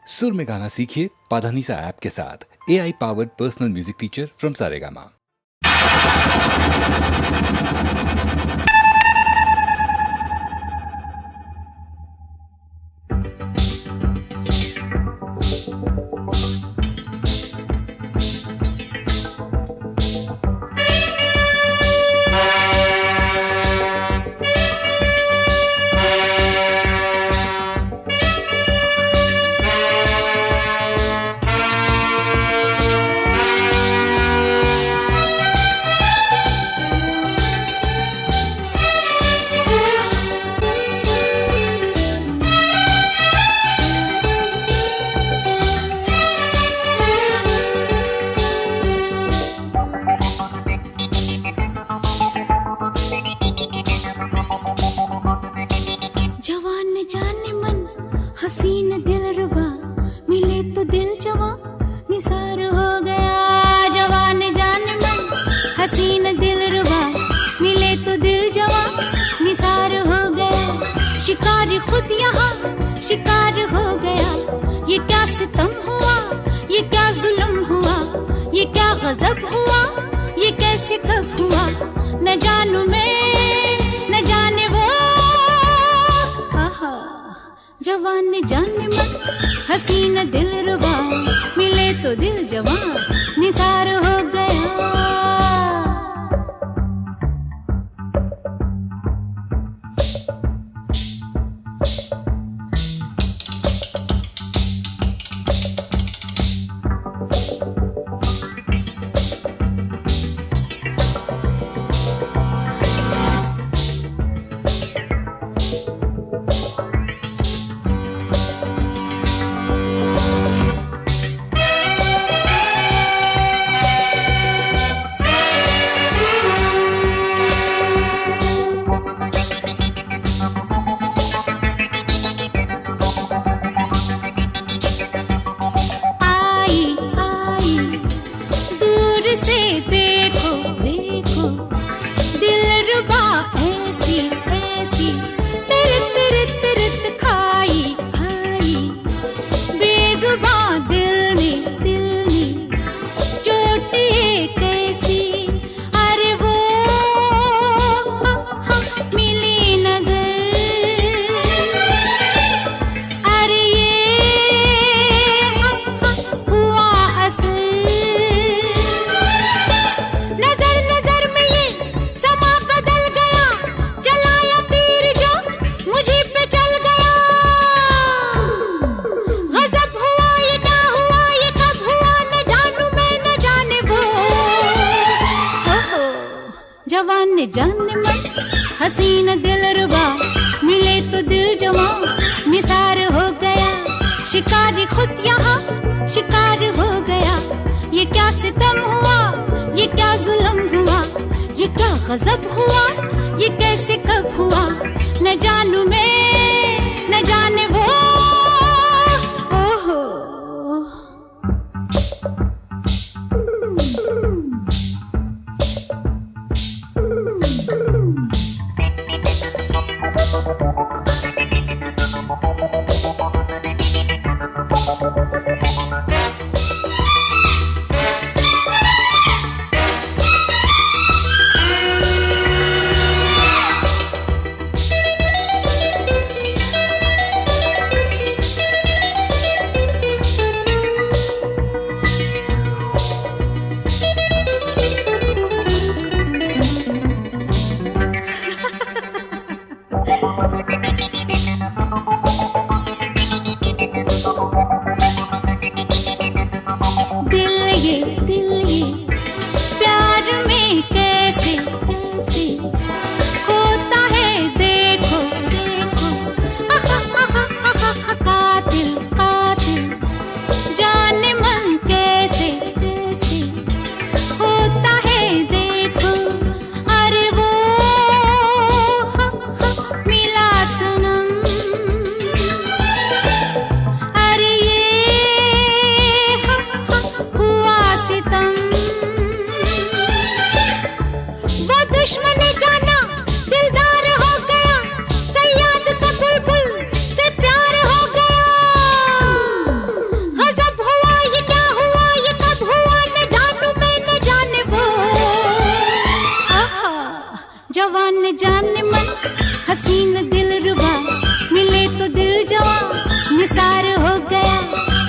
सुर में गाना सीखिए पाधानीसा ऐप के साथ। AI powered personal music teacher from Saregama. हसीन दिलरुबा मिले तो दिल जवां निसार हो गया। जवान जान मन हसीन दिलरुबा मिले तो दिल जवां निसार हो गया। शिकार खुद यहाँ शिकार हो गया। ये क्या सितम हुआ, ये क्या जुल्म हुआ, ये क्या गजब हुआ, ये कैसे कब हुआ। न जानू मैं न जाने वो। जवान जान मन हसीन दिलरुबा मिले तो दिल जवां निसार हो गया। से देखो देखो दिलरुबा ऐसी ऐसी तिरत तिरत तिरत खाई खाई बेजुबां दिल में चोट ये कैसी। अरे वो मिली नजर, अरे ये हुआ असर। जवान जान मन हसीन दिलरुबा मिले तो दिल जवां निसार हो गया। शिकारी खुद यहाँ शिकार हो गया। ये क्या सितम हुआ, ये क्या जुल्म हुआ, ये क्या गजब हुआ, ये कैसे कब हुआ। न जानू मैं न जाने वो। ओहो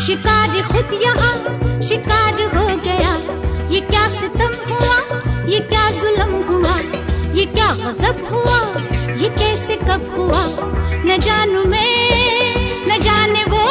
शिकार खुद यहाँ शिकार हो गया। ये क्या सितम हुआ, ये क्या जुल्म हुआ, ये क्या गजब हुआ, ये कैसे कब हुआ, न जानू मैं न जाने वो।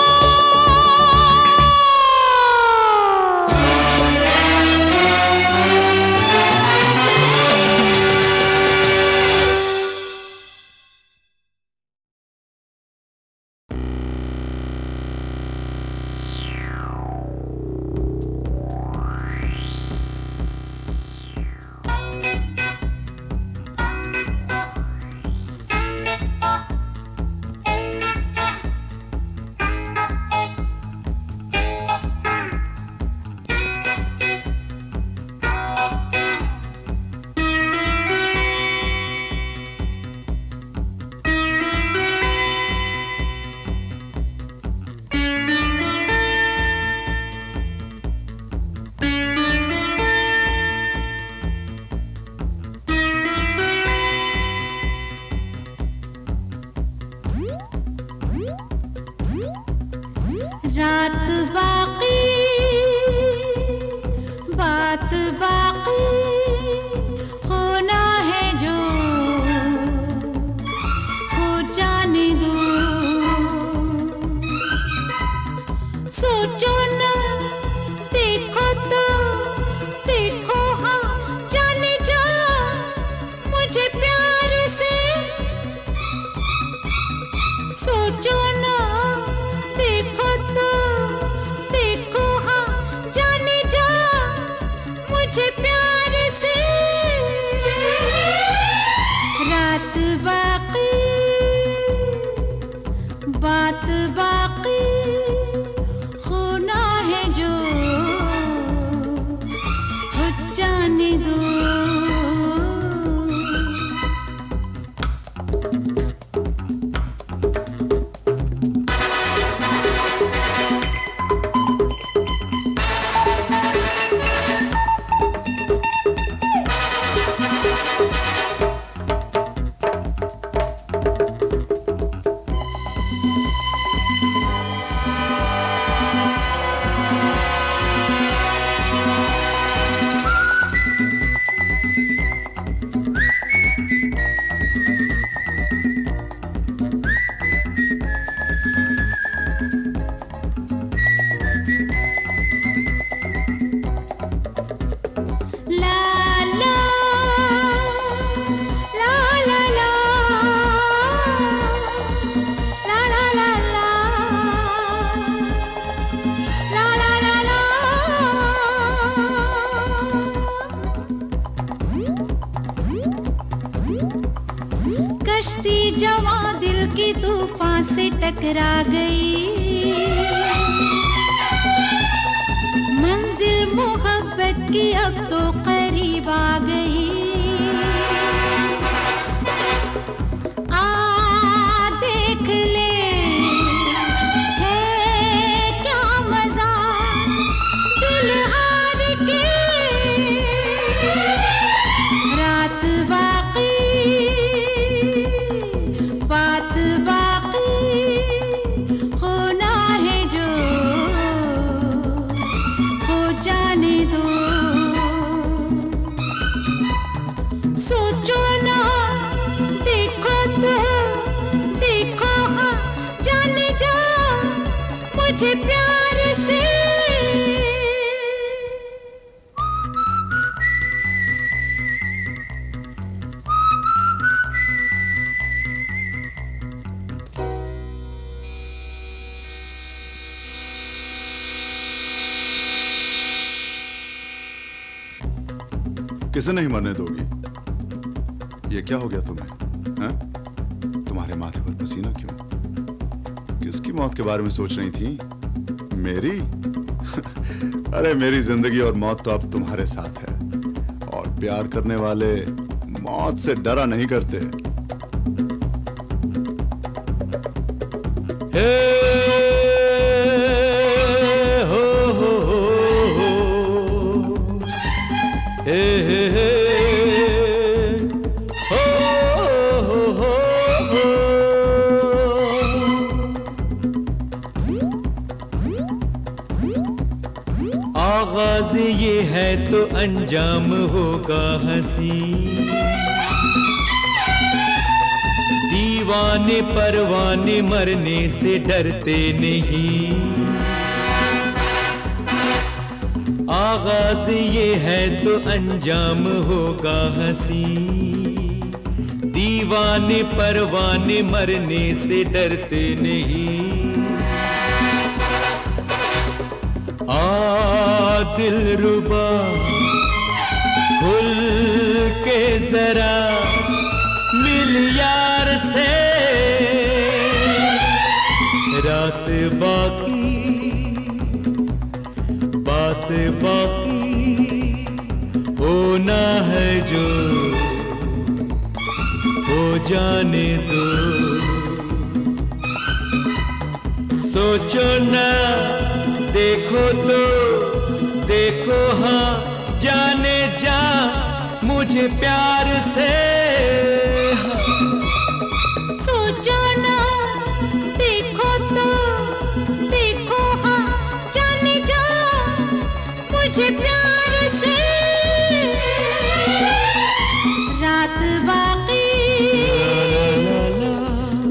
रात बाकी बात बाकी होना है जो हो जाने दो। सोचो ना देखो तो देखो हाँ जाने जा मुझे प्यार से। सोचो ना देखो तो देखो हाँ जाने जा मुझे प्यार से। रात बाकी बात बाकी होना है जो हो जाने दो। कश्ती जवां दिल की तूफान से टकरा गई। मंजिल मोहब्बत की अब तो करीब आ गई। आ देख ले है क्या मजा दिल हार के। रात बाकी बात बाकी होना है जो हो जाने दो। सोचो ना देखो तो देखो हाँ जाने जा मुझे प्यार से। किसे नहीं मरने दोगी? ये क्या हो गया तुम्हें? हैं? तुम्हारे माथे पर पसीना क्यों? किसकी मौत के बारे में सोच रही थी? मेरी? अरे मेरी जिंदगी और मौत तो अब तुम्हारे साथ है। और प्यार करने वाले मौत से डरा नहीं करते। आगाज ये है तो अंजाम होगा हंसी, दीवाने परवाने मरने से डरते नहीं। आगाज ये है तो अंजाम होगा हंसी, दीवाने परवाने मरने से डरते नहीं। दिलरुबा खुल के जरा मिल यार से, रात बाकी बात बाकी होना है जो हो जाने दो। सोचो ना देखो तो देखो हाँ जाने जा मुझे प्यार से। सोचो ना देखो तो देखो हाँ जाने जा मुझे प्यार से। रात बाकी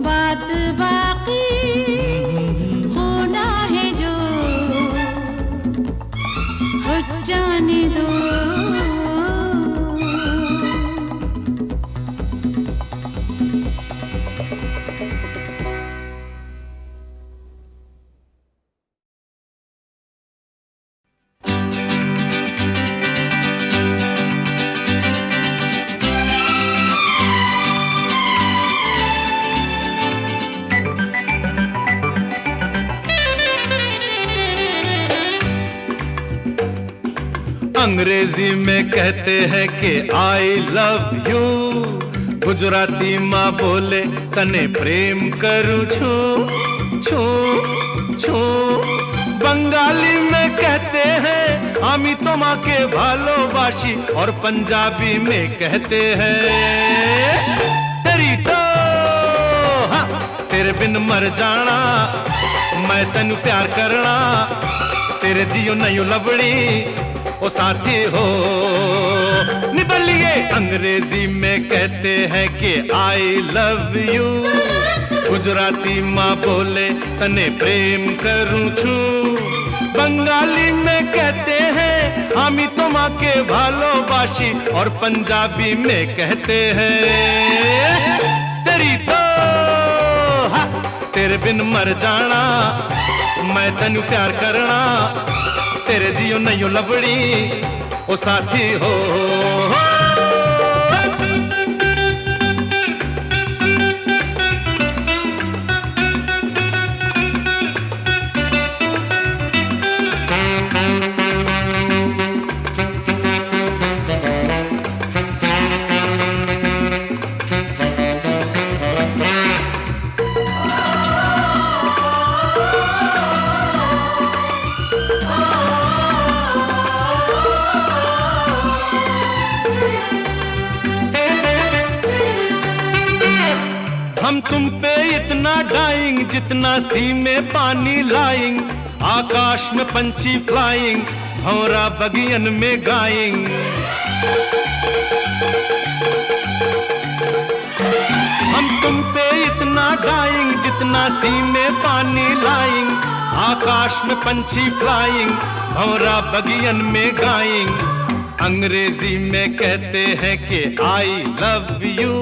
बात बाकी होना है जो हो जाने दो। अंग्रेजी में कहते हैं कि आई लव यू, गुजराती माँ बोले तने प्रेम करूँ छू छू छू, बंगाली में कहते हैं आमी तोमाके भालोबाशी, और पंजाबी में कहते हैं तेरी तो हाँ, तेरे बिन मर जाना मैं तेनू प्यार करना, तेरे जियो नहीं लबड़ी ओ साथी हो निबलिए। अंग्रेजी में कहते हैं कि आई लव यू, गुजराती माँ बोले तने प्रेम करूँ छू, बंगाली में कहते हैं आमी तोमाके भालोबाशी, और पंजाबी में कहते हैं तेरी तो हाँ, तेरे बिन मर जाना मैं तेनू प्यार करना, तेरे जियो नहीं लबड़ी ओ साथी हो। हम तुम पे इतना डाइंग जितना सी में पानी लाइंग, आकाश में पंछी फ्लाइंग, भौरा बगियन में गाइंग। हम तुम पे इतना डाइंग जितना सी में पानी लाइंग, आकाश में पंछी फ्लाइंग, भौरा बगियन में गाइंग। अंग्रेजी में कहते हैं कि आई लव यू,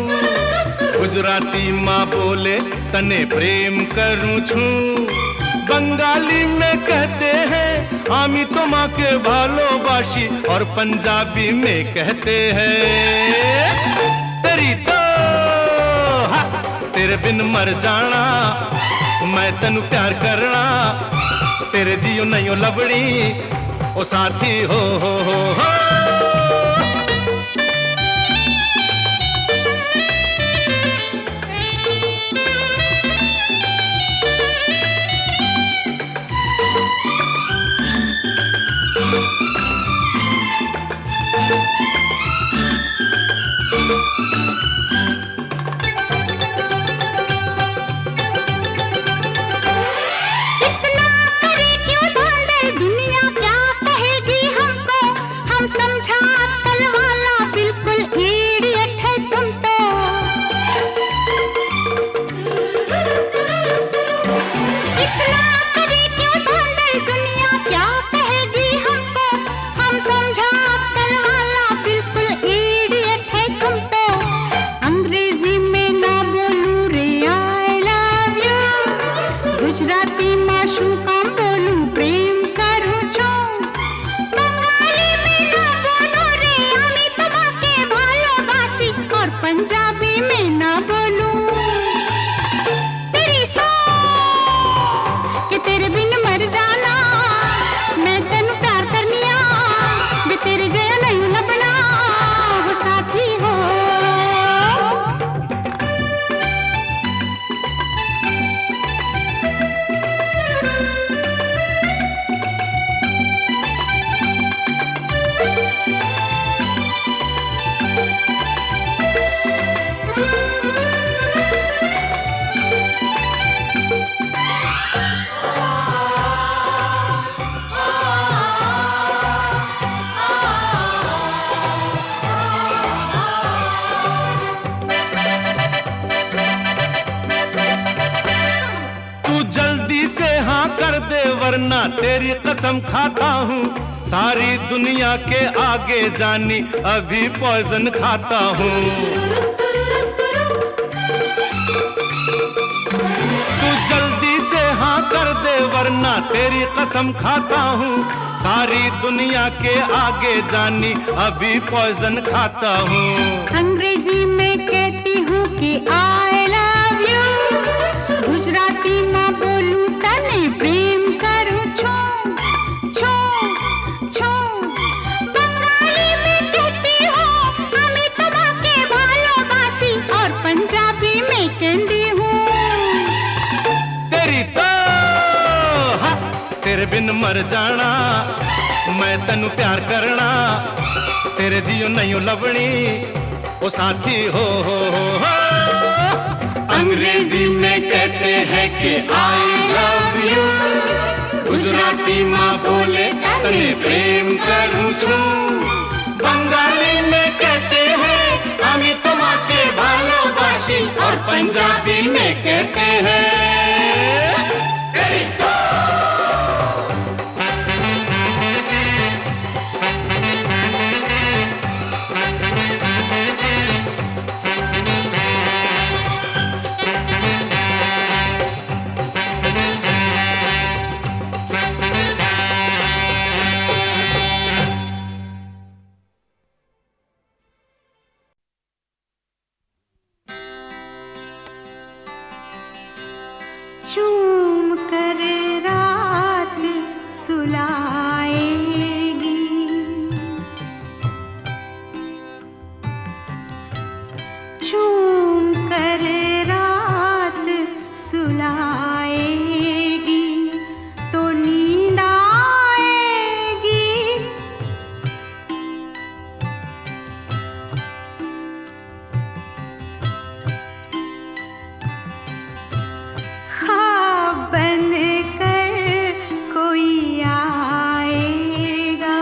गुजराती माँ बोले तने प्रेम करूँ छू, बंगाली में कहते हैं आमी तोमाके भालोबाशी, और पंजाबी में कहते हैं तेरी तो हाँ, तेरे बिन मर जाना मैं तेनू प्यार करना, तेरे जियो नहीं लबड़ी ओ साथी हो। इतना करे क्यों धांधल, दुनिया क्या कहेगी वरना तेरी कसम खाता हूँ, सारी दुनिया के आगे जानी अभी पॉइजन खाता हूँ। तू जल्दी से हाँ कर दे वरना तेरी कसम खाता हूँ, सारी दुनिया के आगे जानी अभी पॉइजन खाता हूँ। अंग्रेजी में कहती हूँ कि आई लव यू, गुजराती में बोलूं तने प्रेम करूं छू छू छू, बंगाली में कहती हूँ हमें तुम्हारे भालोबासी, और पंजाबी में कहती हूँ तेरी तो हाँ, तेरे बिन मर जाना, मैं तनु प्यार करना, तेरे जियो नहीं लवणी ओ साथी हो। अंग्रेजी में कहते हैं कि आई लव यू, गुजराती माँ बोले तने प्रेम करूं छू, बंगाली में कहते हैं हमें तुम्हारे भालोबासी, और पंजाबी में कहते हैं तेरी तो। चूम कर रात सुलाएगी, चूम कर रात सुलाएगी, तो नींद आएगी। ख्वाब बनकर कोई आएगा,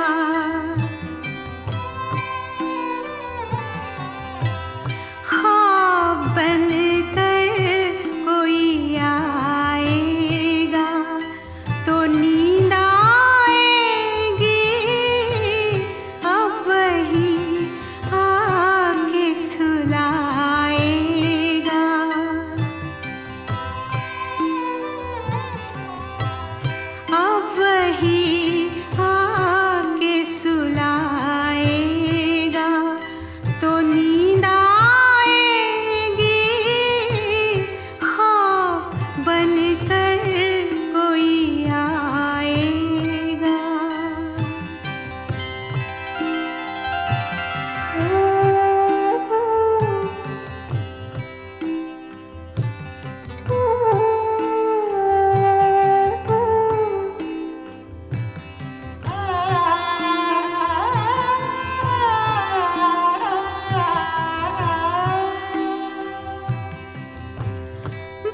ख्वाब बनकर कोई आएगा, तो नींद आएगी, अब वही आके सुलाएगा। अब वही आके सुलाएगा, तो नींद आएगी, ख्वाब बनकर कोई आएगा।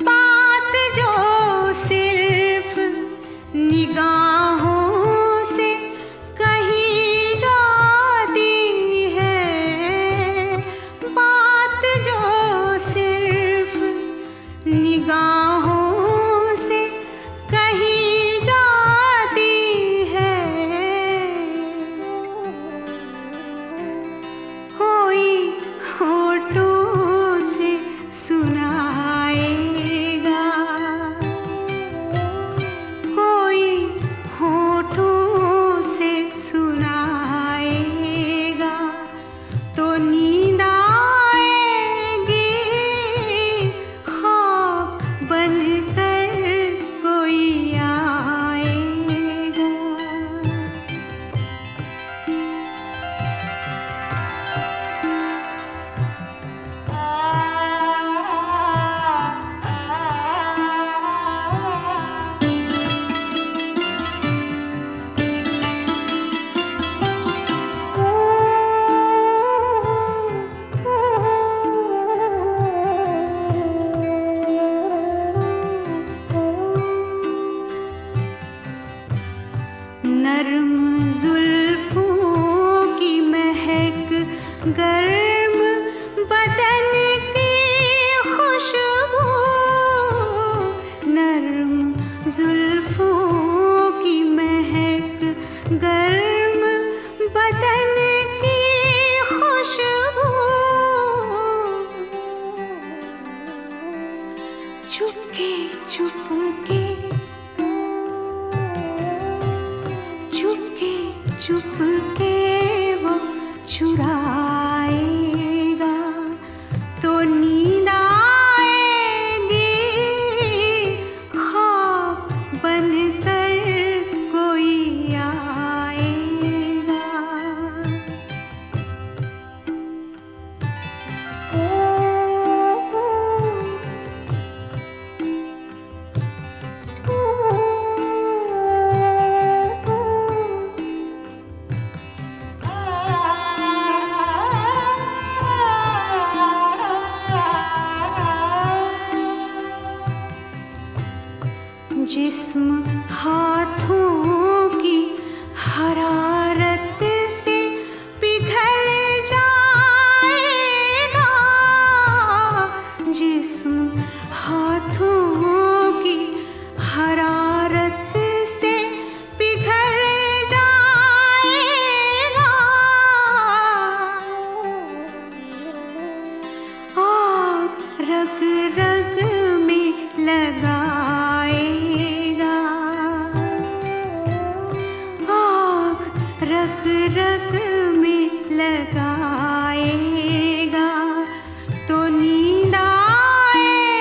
बात जो सिर्फ निगाहों से कही जाती है, बात जो सिर्फ निगाहों से कही जाती है, कोई होठों से सुनाएगा, कोई होठों से सुनाएगा, तो नींद आएगी, ख्वाब बनकर कोई आएगा। नर्म जुल्फों की महक, गर्म बदन की खुशबू, नर्म जुल्फों चुराएगा तो नींद आएगी, ख्वाब बनकर कोई आएगा। जिस्म हाथों की हरारत से पिघल जाएगा, जिस्म हाथों की हरारत से पिघल जाएगा। आग रग रग में लगाएगा, आग रग रग में लगाएगा तो नींद आएगी,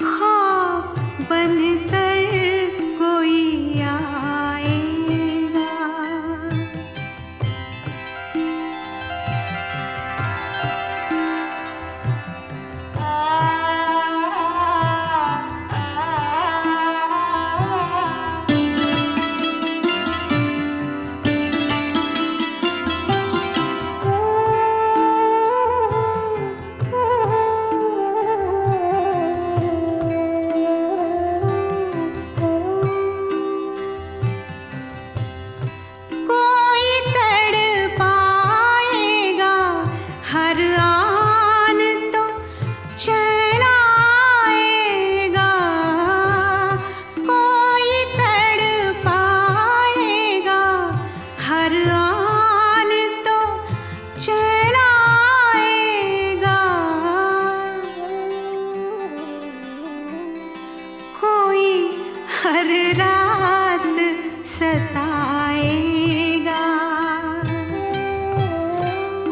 ख्वाब बनकर कोई आएगा। कोई तड़पाएगा हर आन तो चैन आएगा, कोई तड़पाएगा हर आन तो चैन आएगा, कोई हर रात सताएगा,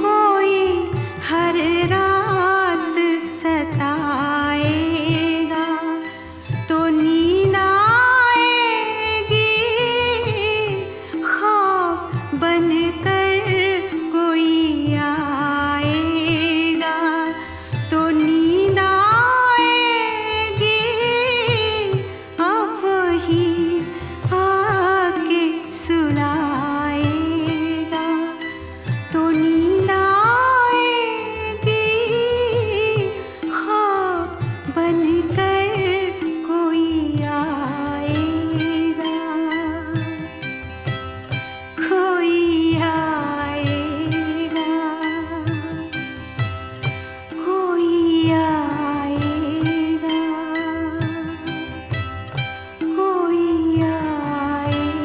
कोई हर रात सताएगा तो नींद आएगी, ख्वाब बनकर कोई आएगा तो नींद आएगी। अब वही आके सुलाएगा तो नींद आएगी, ख्वाब बनकर कोई आएगा, कोई आएगा, कोई आएगा, कोई आएगा।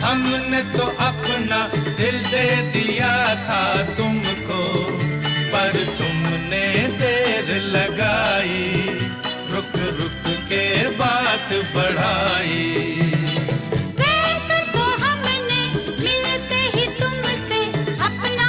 हमने तो अपना दिल दे दिया था तुमको, पर तुमने देर लगाई, रुक रुक के बात बढ़ाई। वैसे तो हमने मिलते ही तुमसे अपना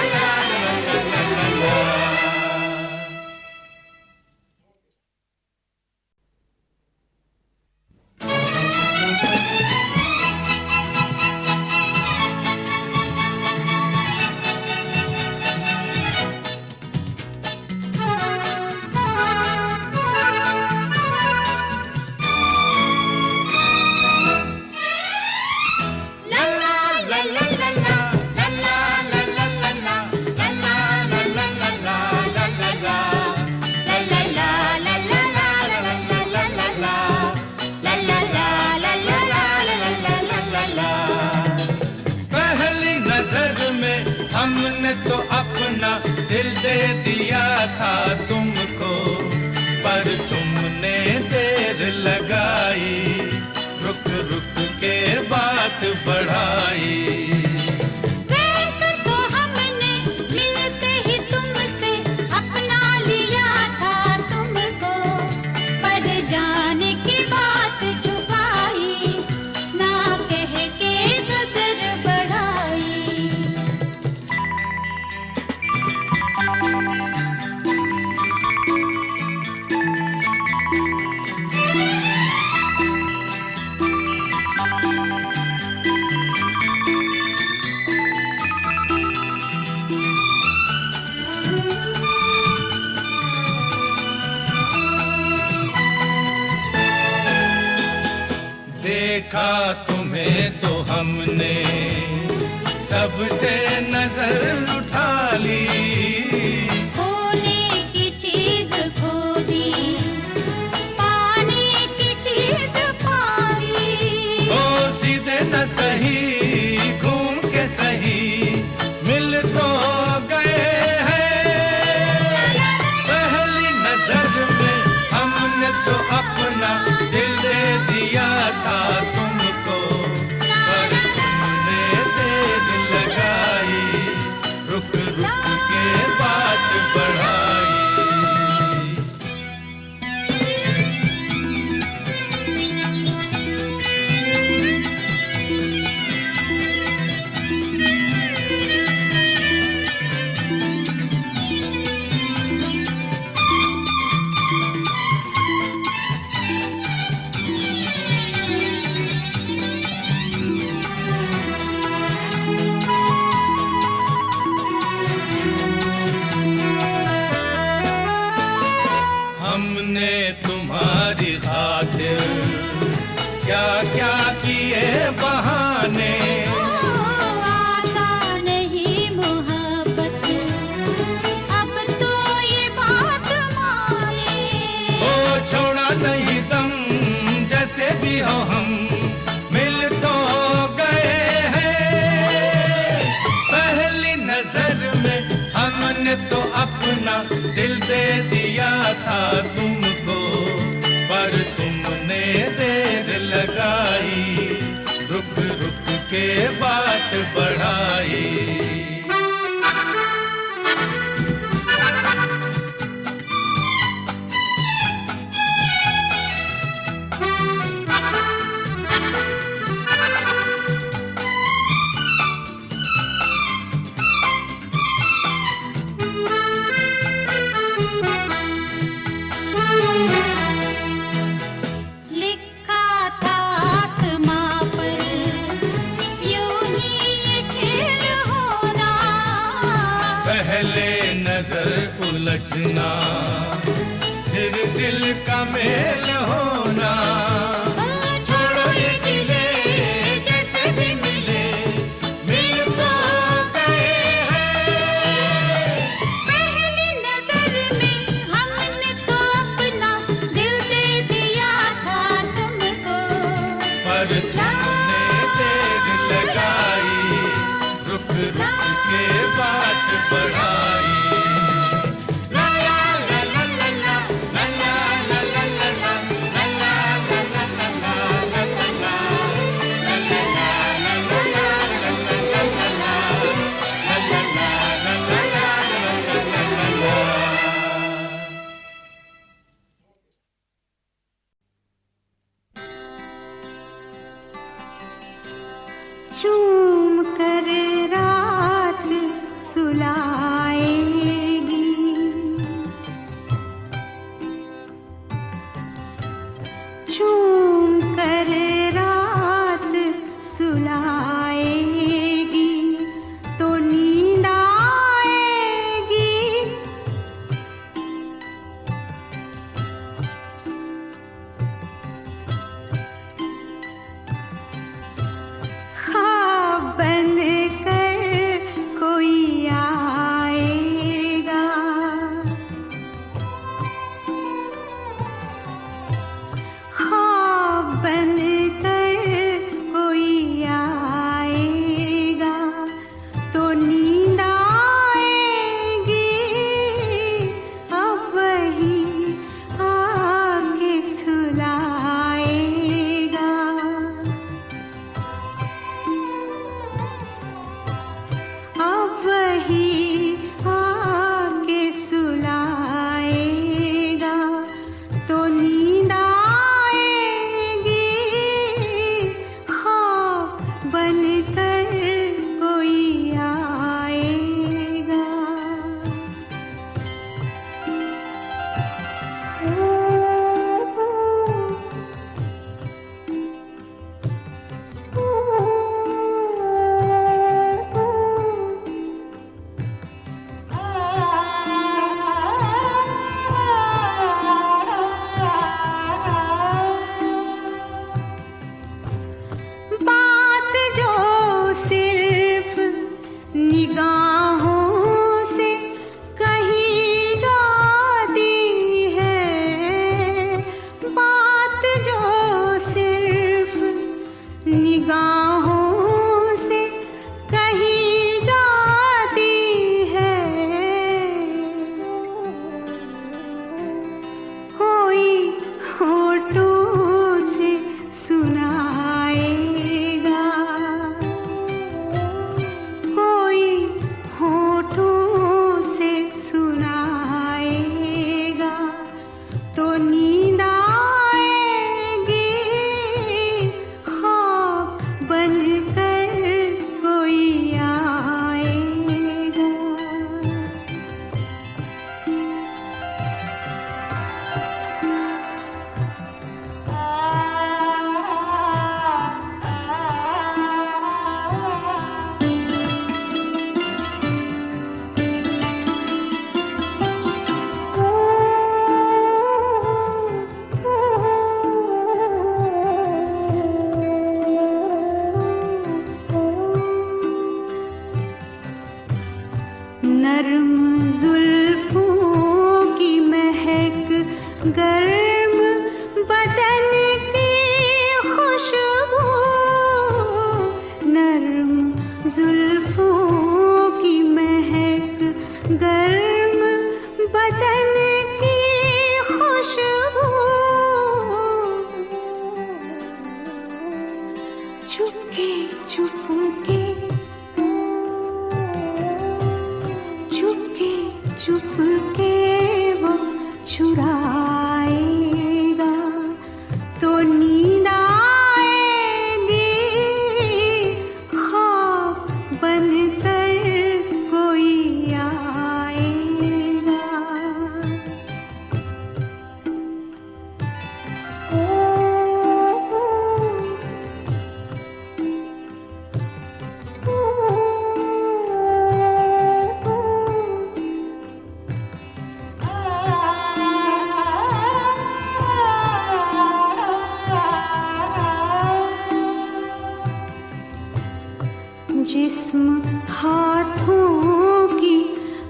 पहली नजर में हमने तो अपना दिल दे दिया था तुमको, पर तुमने देर लगाई, रुक रुक के बात बढ़ाई। वैसे तो हमने मिलते ही तुमसे अपना लिया था तुमको, पर जाने की बात छुपाई, ना कह के कदर बढ़ाई। देखा तुम्हें तो हमने सबसे नजर उठा ली, खोने की चीज खो दी, पाने की चीज पाई। ओ सीधे हमने तो अपना दिल दे दिया था तुमको, पर तुमने देर लगाई, रुक रुक के बात बढ़ाई। उलझना फिर दिल का मेल होना, छोड़ो ये गिले जैसे भी मिले, मिल तो गए हैं। पहली नजर में हमने तो अपना दिल दे दिया था तुमको, पर तुमने देर लगाई, रुक रुक के बात बढ़ाई। चूम कर रात सुलाएगी, चूम कर रात सुलाएगी, तो नींद आएगी। बन कर कोई आएगा, हाँ बन कर कोई आएगा, तो नींद आएगी। अब वही आके सुलाएगा, अब वही आके सुलाएगा, तो नींद आएगी। हाँ बन कर कोई आएगा। बात जो सिर्फ निगाहों से कही जाती है, बात जो सिर्फ निगाहों से कही जाती है, कोई होठों से सुनाएगा, कोई होठों से सुनाएगा, तो नींद आएगी। ख्वाब बनकर कोई आएगा। नर्म जुल्फों की महक, गर्म बदन की खुशबू, नर्म जुल्फों की महक, गर्म चुराएगा तो नींद आएगी, ख्वाब बनकर कोई आएगा। जिस्म हाथों की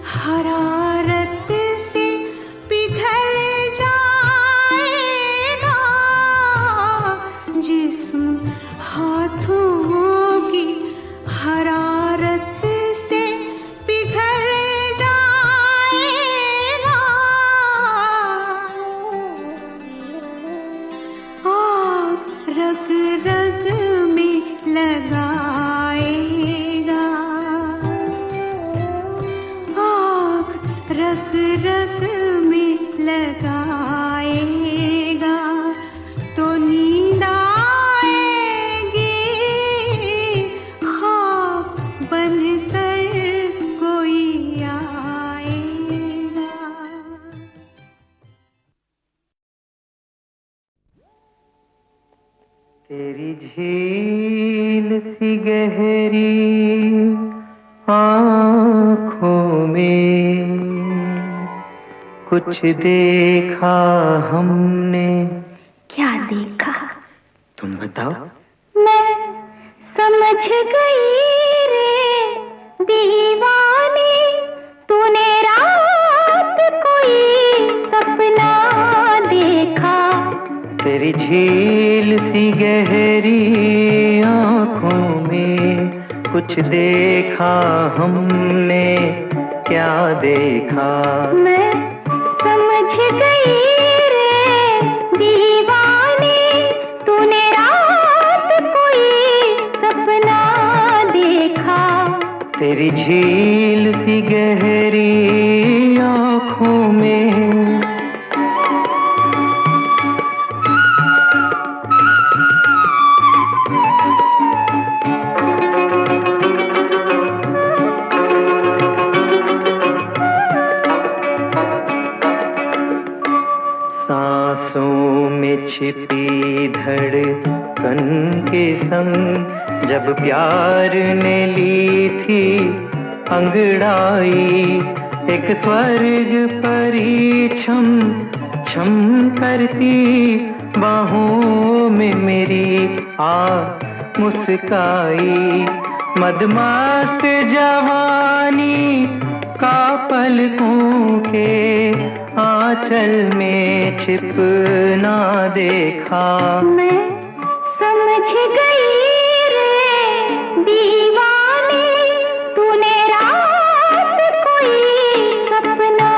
हरारत से पिघल जाएगा, जिस्म हाथों की हरारत से पिघल जाएगा। आग रग रग में लगाएगा, आग रग रग में लगाएगा तो नींद आएगी, ख्वाब बनकर कोई आएगा। तेरी झील सी गहरी आँखों में कुछ देखा हमने। क्या देखा? तुम बताओ। मैं समझ गई रे दीवानी, तूने रात कोई सपना देखा। तेरी झील सी गहरी आँखों में कुछ देखा हमने। क्या देखा? मैं समझ गई रे दीवानी, तूने रात कोई सपना देखा। तेरी झील सी गहरी आँखों में। सांसों में छिपी धड़कन के संग जब प्यार ने ली थी अंगड़ाई, एक स्वर्ग परी छम छम करती बाहों में मेरी आ मुस्काई। मदमस्त जवानी का पलकों के आंचल में छिपना देखा। मैं समझ गई रे दीवानी, तूने रात कोई सपना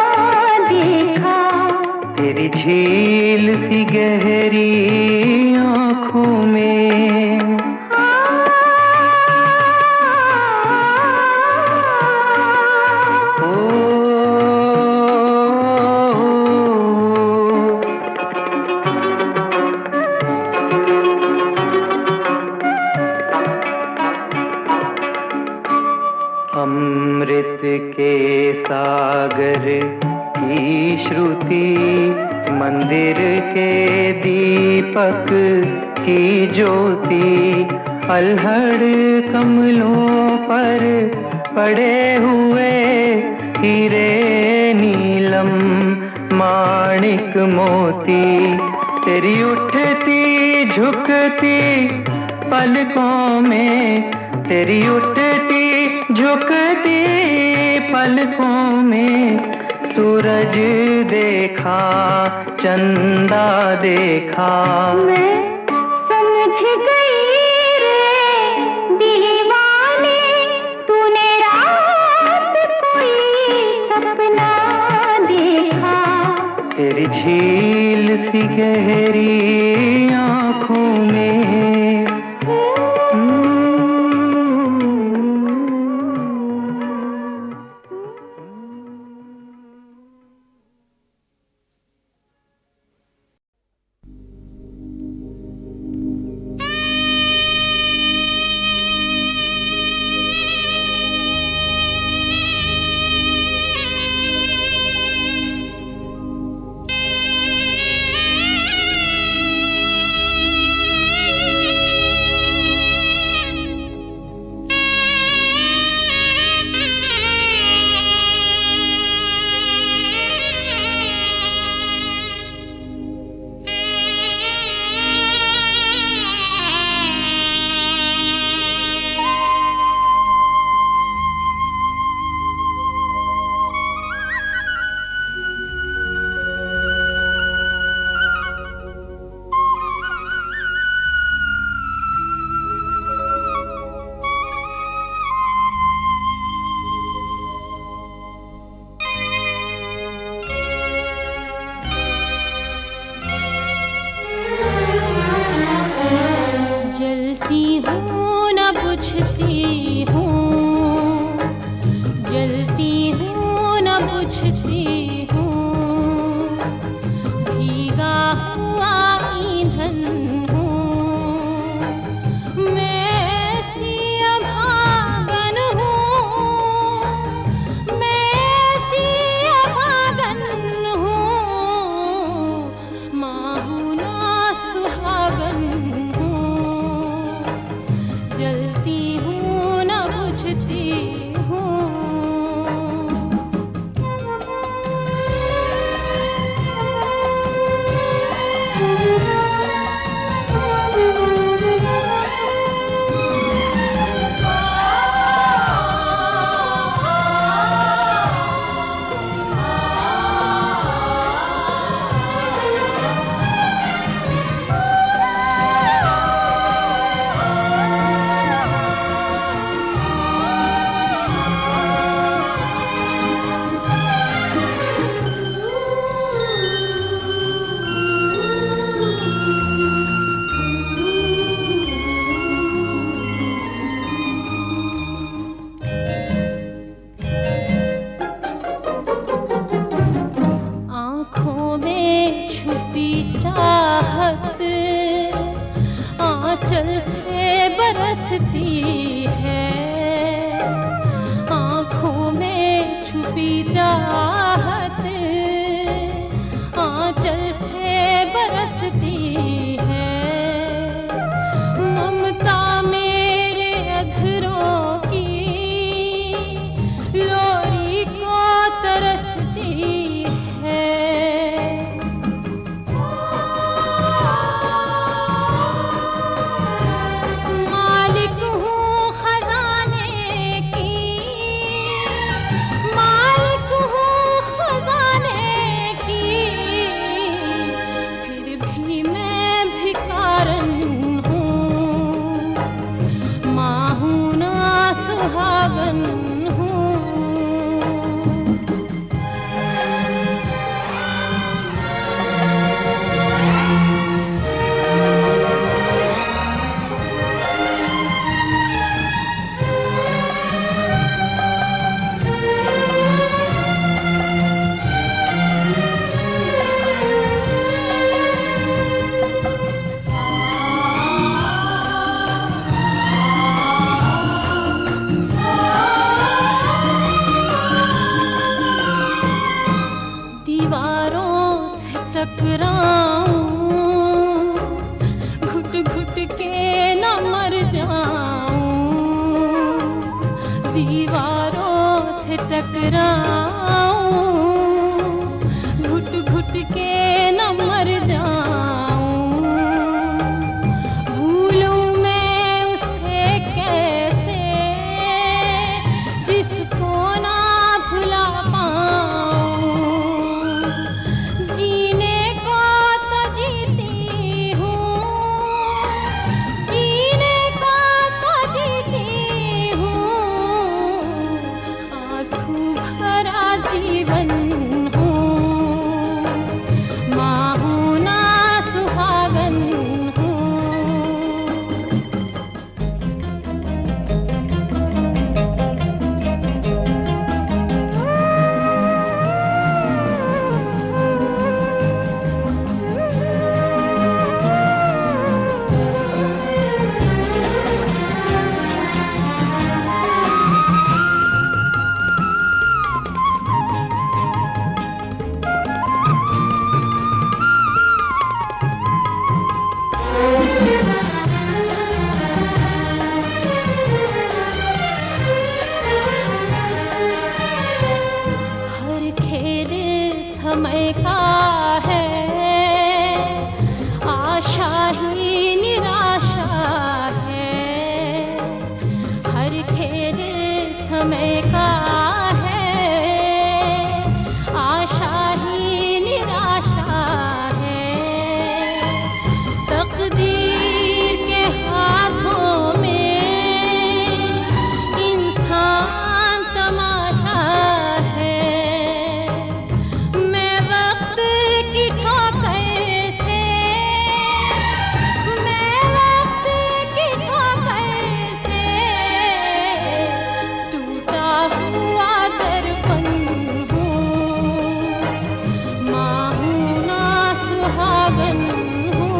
देखा। तेरी झील सी गहरी आँखों में। अमृत के सागर की श्रुति, मंदिर के दीपक की ज्योति, अल्हड़ कमलों पर पड़े हुए हीरे नीलम माणिक मोती। तेरी उठती झुकती पलकों में, तेरी उठती झुकती पलकों में सूरज देखा, चंदा देखा। मैं समझ गई रे दीवानी, तूने रात कोई सपना देखा। तेरी झील सी गहरी आँखों में। से टकराऊं, घुट घुट के न मर जाऊं, भूलूं मैं उसे कैसे जिसको ना भुला पाऊं। जीने को तो जीती हूँ, जीने को तो जीती हूँ, आंसू भरा जीवन हूँ, माँ हूँ ना सुहागन हूँ। हर खेल समय का है, आशा ही निराशा है। हर खेल समय का है, आशा ही निराशा है। तकदीर के हाथों में इंसान तमाशा है। मैं वक्त की ठोकर से, मैं वक्त की ठोकर से टूटा हुआ दर्पण हूँ, माँ हूँ ना सुहागन हूँ।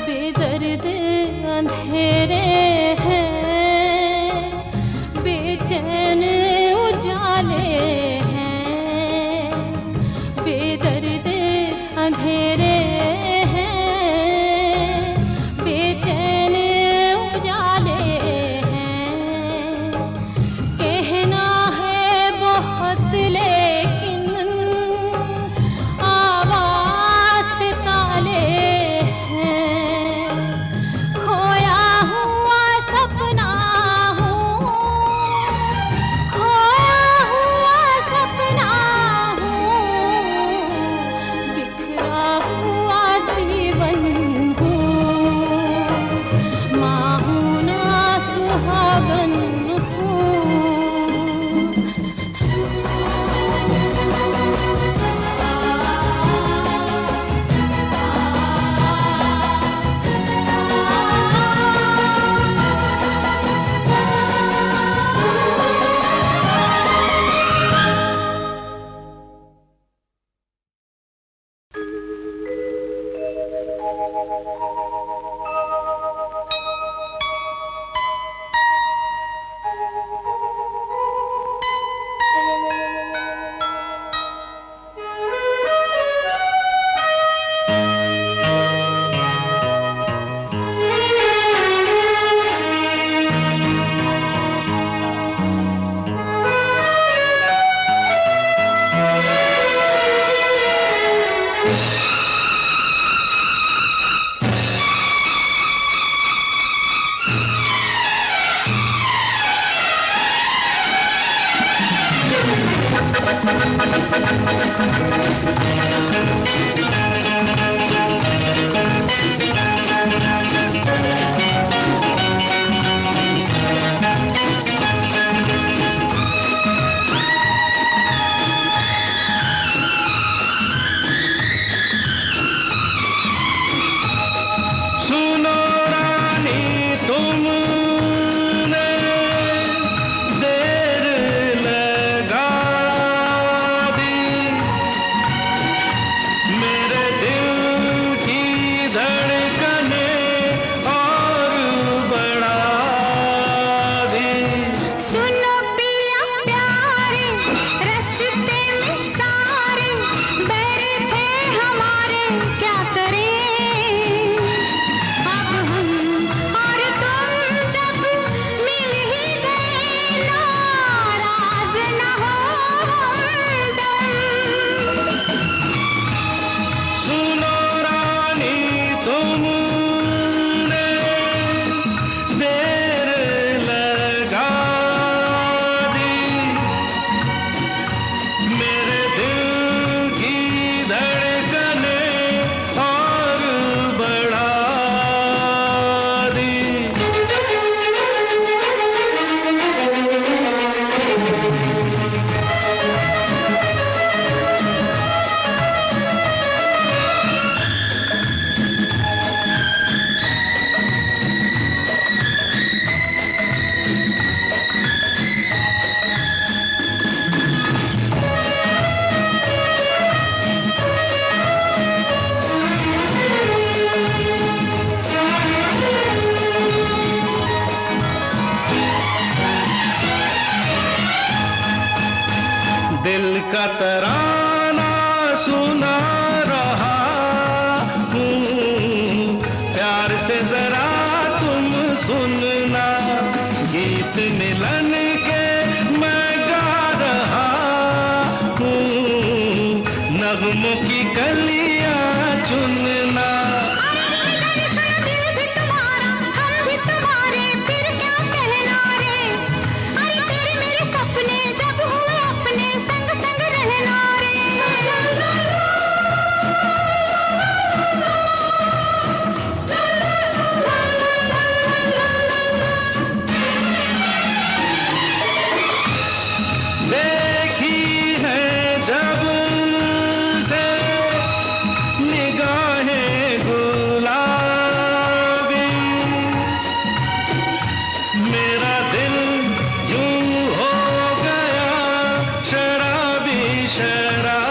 बेदर्द अंधेरे हैं, बेचैन उजाले हैं। बेदर्द अंधेरे हैं, बेचैन उजाले हैं। कहना है बहुत लेकिन आवाज़ पे ताले हैं। खोया हुआ सपना हूँ, खोया हुआ सपना हूँ, बिखरा हुआ जीवन हूँ, माँ हूँ ना सुहागन हूँ। तुमने देर लगा दी, मेरे दिल की धड़कने और बढ़ा दी। सुनो पिया प्यारे, रास्ते में सारे बैरे थे हमारे, क्या करें अब हम और तुम जब मिल ही गए, नाराज न हो हमदम। सुनो रानी तुमने देर लगा दी, मेरे दिल की धड़कने और बढ़ा दी। दिल का तराना सुना रहा हूँ, प्यार से जरा तुम सुनना, गीत मिलन के मैं गा रहा हूँ, नगमों की कलियां चुनना। दिल भी तुम्हारा, हम भी तुम्हारे, फिर क्या कहना रे। अरे तेरे मेरे सपने जब हुए अपने, संग संग रहना रे। देखी है जब से निगाहें गुलाबी, मेरा दिल यूं हो गया शराबी शराबी।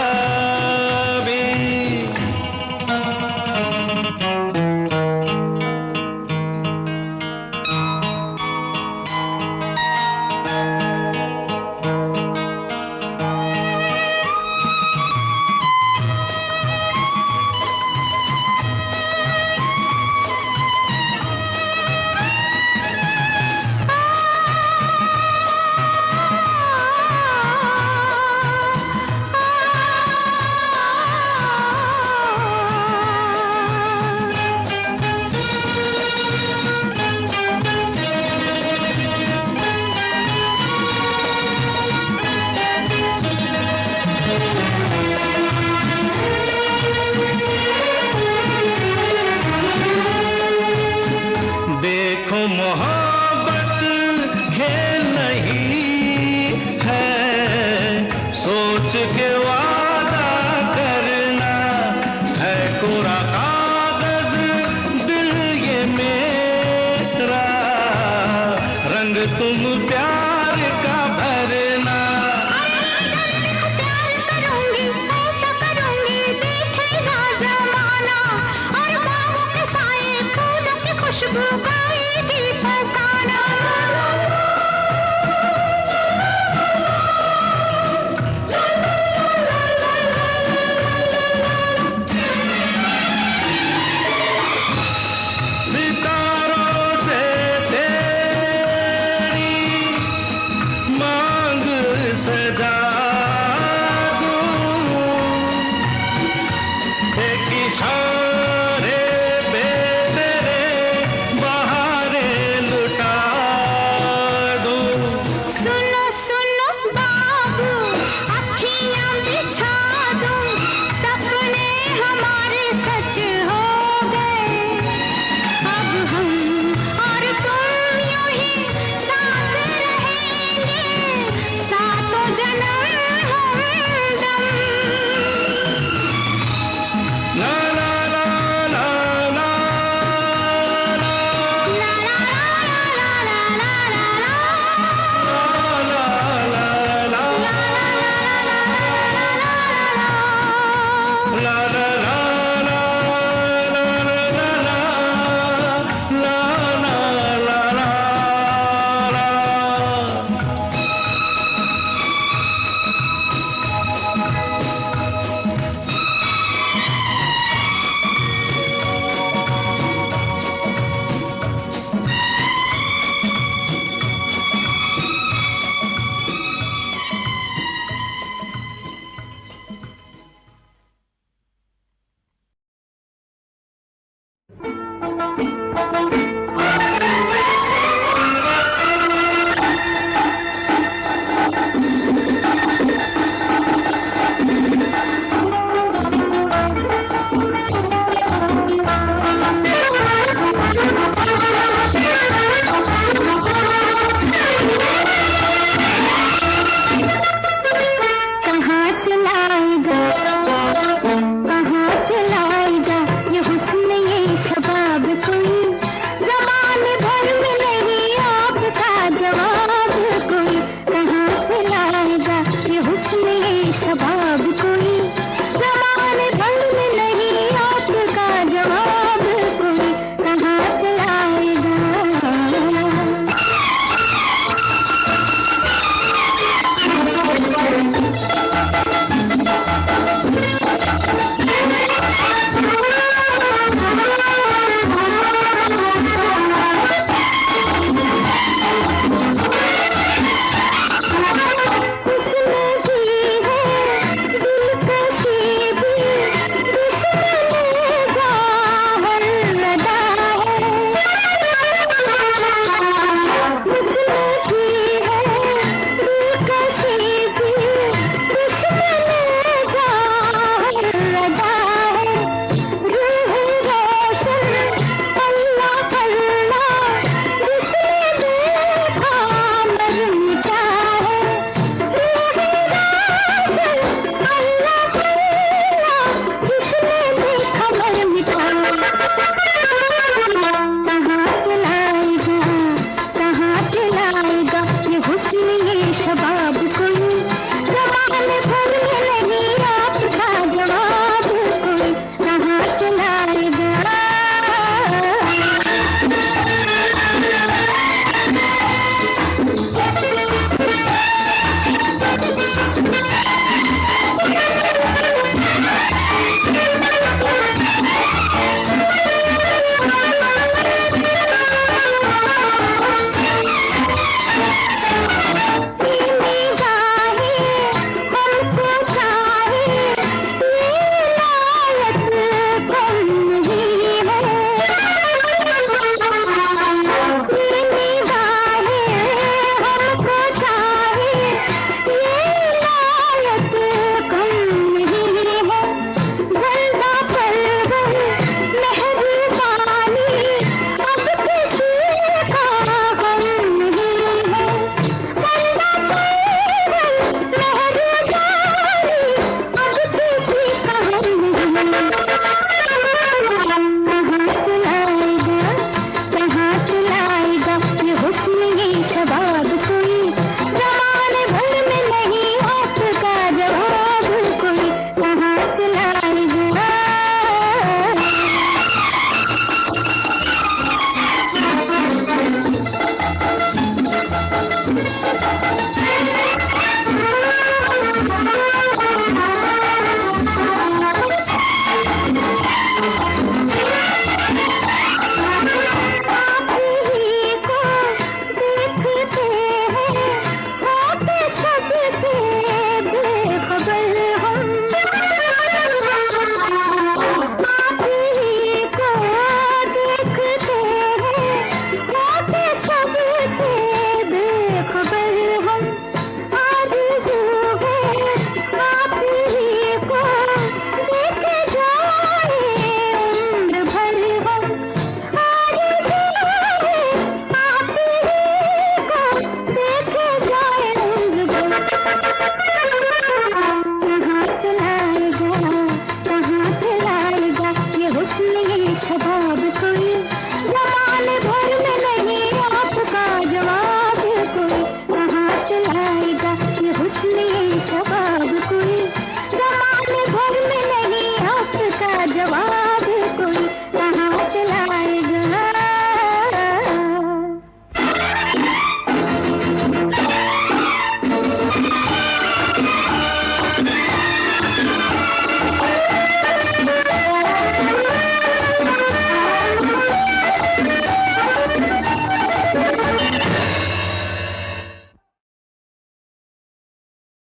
देखो मोहब्बत खेल नहीं है, सोच के वादा करना है, कोरा कागज दिल ये मेरा, रंग तुम प्यार का भरना। प्यार करूंगी, ऐसा करूंगी, देखेगा जमाना, और बाहों के साए फूलों की खुशबू का